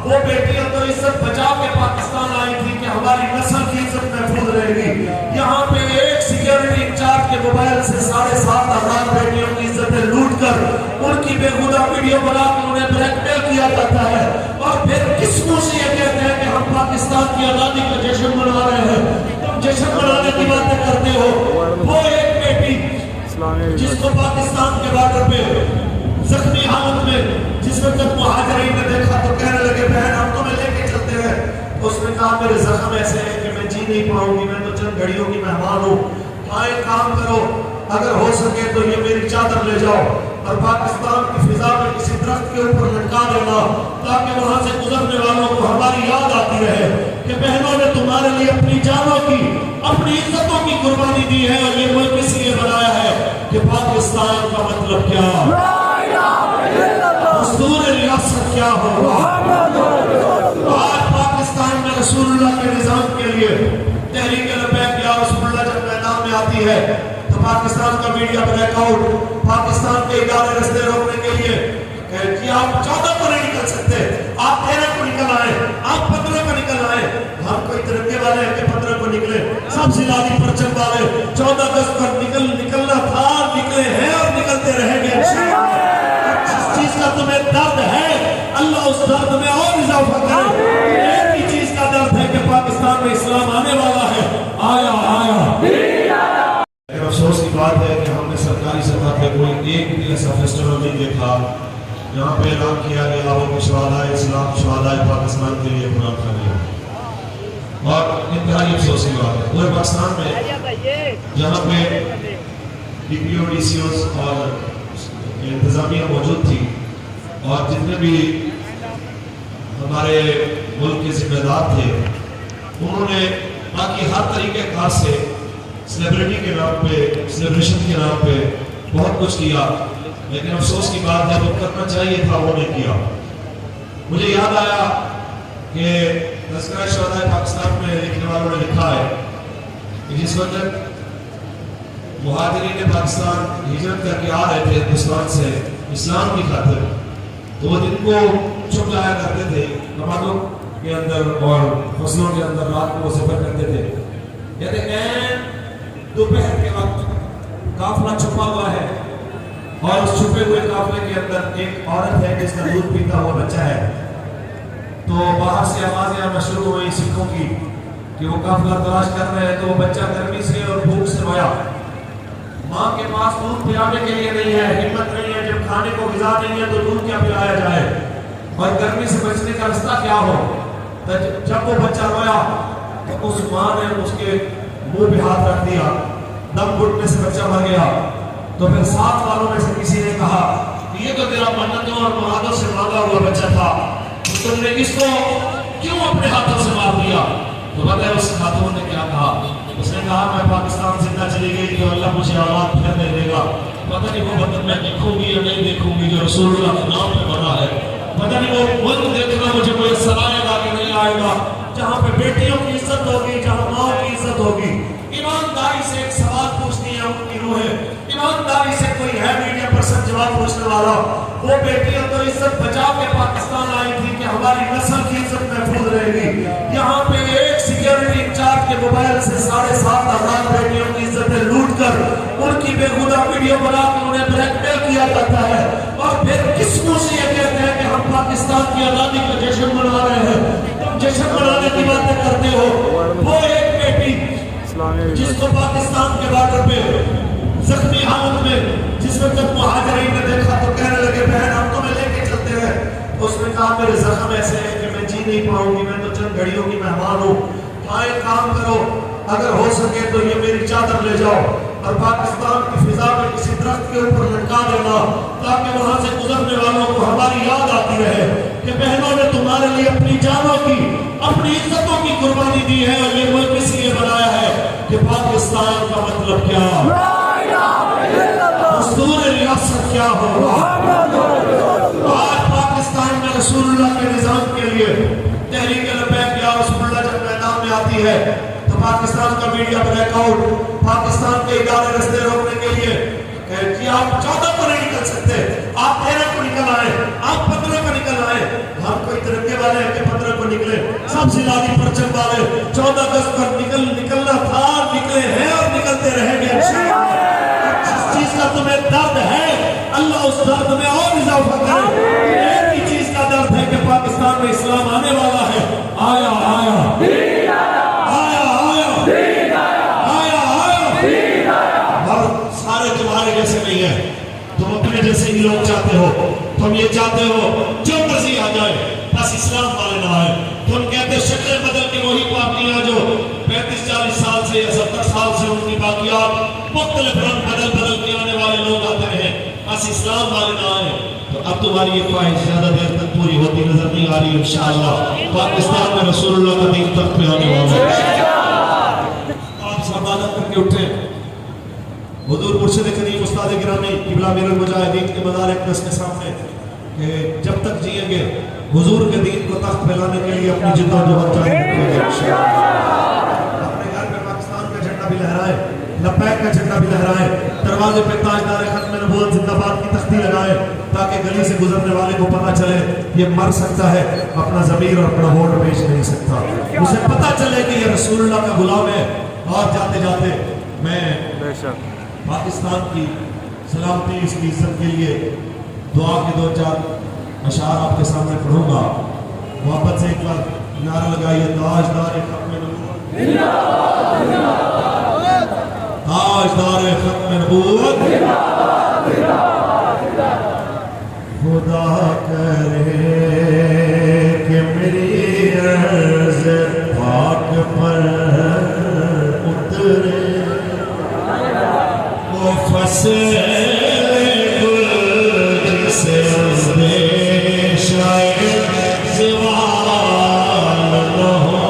وہ بیٹیاں تو عزت بچا کے پاکستان آئی تھی کہ ہماری نسل کی عزت محفوظ رہے گی. یہاں پہ ایک سیکیورٹی انچارج کے موبائل سے 7,500 بیٹیوں کی عزتیں لوٹ کر ان کی بے خودہ ویڈیو بنا کے انہیں بلیک میل کیا جاتا ہے. اور پھر کس منہ سے یہ کہتے ہیں کہ ہم پاکستان کی آزادی کا جشن منا رہے ہیں. تم جشن منانے کی باتیں کرتے ہو. وہ ایک بیٹی جس کو پاکستان کے بارڈر پہ زخمی حالت میں جس وقت مہاجرین نے دیکھا تو کہنے لگے بہن ہم تمہیں لے کے چلتے ہیں. اس نے کہا میرے زخم ایسے ہیں کہ میں جی نہیں پاؤں گی, میں تو چند گھڑیوں کی مہمان ہوں. ہاں ایک کام کرو, اگر ہو سکے تو یہ میری چادر لے جاؤ اور پاکستان کی فضا میں کسی درخت کے اوپر لٹکا دینا تاکہ وہاں سے گزرنے والوں کو ہماری یاد آتی رہے کہ بہنوں نے تمہارے لیے اپنی جانوں کی اپنی عزتوں کی قربانی دی ہے. اور یہ ملک اس لیے بنایا ہے کہ پاکستان کا مطلب کیا, دستور ریاست کیا ہوگا. آج پاکستان میں رسول اللہ کے نظام کے لیے تحریک لبیک یا رسول اللہ جب میدان میں آتی ہے تو پاکستان کا میڈیا بلیک آؤٹ, پاکستان کے ادارے رستے روکنے کے لیے کہ آپ 14 کو نہیں نکل سکتے, آپ 13 کو نکل آئے, آپ 15 کو نکل آئے. ہم کوئی ترقی والے ہیں کہ 15 کو نکلے, سب سے زیادہ پرچم والے 14 اگست پر نکلنا تھا, نکلے ہیں اور نکلتے رہیں گے. جس چیز کا تمہیں درد ہے اللہ اس درد میں اور اضافہ کرے. ایک ہی چیز کا درد ہے کہ پاکستان میں اسلام آنے والا ہے. آیا افسوس کی بات ہے کہ ہم نے سرکاری سطح پہ کوئی ایک بھی ایسا فیسٹیول نہیں دیکھا جہاں پہ اعلان کیا گیا ہو کہ شہدائے اسلام شہدائے پاکستان کے لیے قربان کر. اور انتہائی افسوس کی بات ہے پورے پاکستان میں جہاں پہ D P O D C Os اور انتظامیہ موجود تھی اور جتنے بھی ہمارے ملک کے ذمہ دار تھے انہوں نے باقی ہر طریقے کار سے سیلیبریٹی کے نام پہ سیلیبریشن کے نام پہ بہت کچھ کیا, لیکن افسوس کی بات ہے وہ کرنا چاہیے تھا وہ نہیں کیا. مجھے یاد آیا کہ تذکرہ شہدائے پاکستان میں لکھنے والوں نے لکھا ہے کہ جس وقت مہاجرین پاکستان ہجرت کر کے آ رہے تھے ہندوستان سے اسلام کی خاطر تو وہ دن کو چھپ جایا کرتے تھے, نمازوں کے اندر اور فصلوں کے اندر رات کو وہ سفر کرتے تھے. یعنی دوپہر کے وقت قافلہ چھپا ہوا ہے اور اس چھپے ہوئے قافلے کے اندر ایک عورت ہے جس کا دودھ پیتا ہوا بچہ ہے. تو باہر سے آوازیں آنا شروع ہوئی سکھوں کی کہ وہ قافلہ تلاش کر رہے ہیں. تو وہ بچہ گرمی سے اور بھوک سے رویا. ماں کے پاس دودھ پلانے کے لیے نہیں ہے, ہمت نہیں ہے, جب کھانے کو غذا نہیں ہے تو دودھ کیا پلایا جائے اور گرمی سے بچنے کا راستہ کیا ہو. جب وہ بچہ رویا تو اس ماں نے اس کے منہ پہ ہاتھ رکھ دیا, دم گھٹنے سے بچہ مر گیا. تو پھر ساتھ والوں میں سے کسی نے کہا یہ تو تیرا منتوں اور مرادوں سے مانگا ہوا بچہ تھا, تم نے اس کو کیوں اپنے ہاتھوں سے مار دیا. تو پتہ ہے اس خاتون نے کیا کہا, اس نے کہا میں پاکستان زندہ چلی گئی تو اللہ مجھے اولاد پھر دے دے گا. پتہ نہیں وہ وطن میں دیکھوں گی یا نہیں دیکھوں گی جو رسول اللہ کے نام پہ بنا ہے. پتہ نہیں وہ ملک دیکھنا مجھے کوئی سلائے گا کہ نہیں آئے گا جہاں پہ بیٹیوں کی عزت ہوگی, جہاں ماں کی عزت ہوگی. ایمانداری سے ایک سوال پوچھنی ہے ان کی روحیں, ایمانداری سے کوئی ہے میڈیا پرسن جواب پوچھنے والا. وہ بیٹیاں تو عزت بچا کے پاکستان آئی تھی کہ ہماری نسل کی عزت محفوظ رہے گی. یہاں پہ ایک سیکیورٹی انچارج کے موبائل سے 7,500 بیٹیوں کی عزتیں لوٹ کر ان کی بے خودہ ویڈیو بنا کے انہیں بلیک میل کیا جاتا ہے. اور پھر کس منہ سے یہ کہتے ہیں کہ ہم پاکستان کی آزادی کا جشن منا رہے ہیں. تم جشن منانے کی باتیں کرتے ہو. وہ ایک بیٹی جس کو پاکستان کے بارڈر پہ زخمی حالت میں جس وقت مہاجرین نے دیکھا تو کہنے لگے بہن ہم تمہیں لے کے چلتے ہیں. اس نے کہا میرے زخم ایسے ہیں کہ میں جی نہیں پاؤں گی, میں تو چند گھڑیوں کی مہمان ہوں. ہاں ایک کام کرو, اگر ہو سکے تو یہ میری چادر لے جاؤ اور پاکستان کی فضا میں کسی درخت کے اوپر لٹکا دینا تاکہ وہاں سے گزرنے والوں کو ہماری یاد آتی رہے کہ بہنوں نے تمہارے لیے اپنی جانوں کی اپنی عزتوں کی قربانی دی ہے. اور یہ ملک اس لیے بنایا ہے کہ پاکستان کا مطلب کیا, دستور ریاست کیا ہوگا. آج پاکستان میں رسول اللہ کے نظام کے لیے تحریک لبیک یا رسول اللہ جب میدان میں آتی ہے تو پاکستان کا میڈیا بلیک آؤٹ, پاکستان کے ادارے رستے روکنے کے لیے کہ جی آپ 14 کو نہیں نکل سکتے، آپ 13 کو نکل آئے، آپ 15 کو نکل آئے، ہم کوئی ترقے والے ہیں کہ 15 کو نکلے، سب سے لادی پرچم والے 14 اگست پر نکلنا تھا، نکلے ہیں اور نکلتے رہیں گے انشاءاللہ۔ جس چیز کا تمہیں درد ہے اللہ اس درد میں اور اضافہ کرے۔ ایک ہی چیز کا درد ہے کہ پاکستان میں اسلام آنے والا ہے، آیا آیا آیا آیا آیا آیا، اور سارے تمہارے جیسے نہیں ہیں، تم اپنے جیسے ہی لوگ چاہتے ہو، تم یہ چاہتے ہو جو مرضی آ جائے بس اسلام والے نہ آئے۔ تم کہتے شکلیں بدل کے وہی پارٹیاں جو 35-40 سال سے یا 70 سال سے ان کی باقیات مختلف رنگ بدل کے آنے والے لوگ آتے ہیں، بس اسلام والے نہ آئے۔ تو اب تمہاری یہ خواہش زیادہ دیر تک پوری ہوتی نظر نہیں آ رہی، انشاءاللہ پاکستان میں رسول اللہ کا دین تخت پہ آنے والا ہے۔ آپ سربادت کر کے اٹھیں، حضور مرشد کریم استاد گرامی قبلہ امیر المجاہدین کے مزار اقدس کے سامنے کہ جب تک جئیں گے حضور کے دین کو تخت پہ لانے کے لیے اپنی جد و جہد جاری رکھیں گے انشاءاللہ۔ اپنے گھر میں پاکستان کا جھنڈا بھی لہرائے، لبیک کا جھنڈا بھی لہرائے، دروازے پہ تاجدار ختم نبوت زندہ باد کی تختی لگائے تاکہ گلی سے گزرنے والے کو پتہ چلے یہ مر سکتا ہے، اپنا ضمیر اور اپنا ہوٹ بیچ نہیں سکتا، اسے پتہ چلے کہ یہ رسول اللہ کا غلام ہے۔ اور جاتے جاتے میں پاکستان کی سلامتی، اس کی عزت کے لیے دعا کے 2-4 اشعار آپ کے سامنے پڑھوں گا۔ محبت سے ایک بار نعرہ لگائیے، تاجدار ختم نبوت، تاجدار ختم نبوت، خدا کرے کہ میری عرض پاک پر اترے وہ فصل گل جسے اس دے شاید زوال نہ ہو،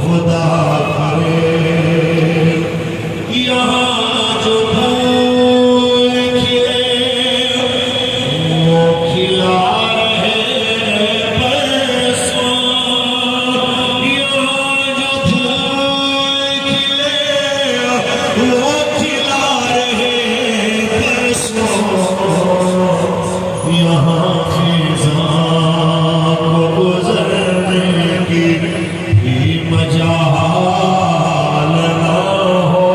خدا کرے یہاں جو پھول کھلے وہ کھلا رہے برسوں، یہاں جو پھول کھلے وہ کھلا رہے برسوں، یہاں خزاں کو گزرنے کی بھی مجال نہ ہو،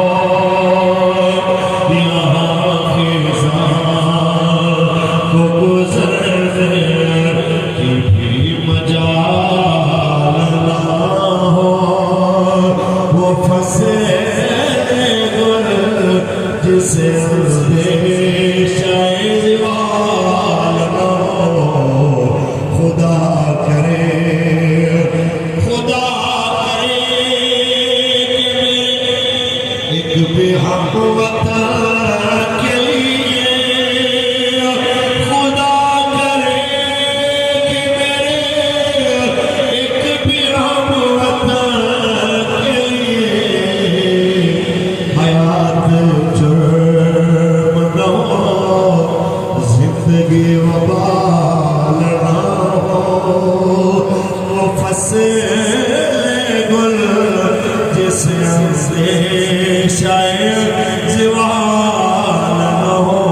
یہاں خزاں کو گزرنے کی بھی مجال نہ ہو، وہ فصل گل جسے اس دے شاید زوال نہ ہو، خدا کرے ایک بے حق وطن کے لیے، خدا کرے کہ میرے ایک بے حق وطن کے لیے حیات جرم نہ ہو، زندگی وبال نہ ہو، وہ فصل گل جسے سے شاید زوال نہ ہو،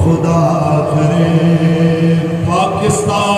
خدا کرے پاکستان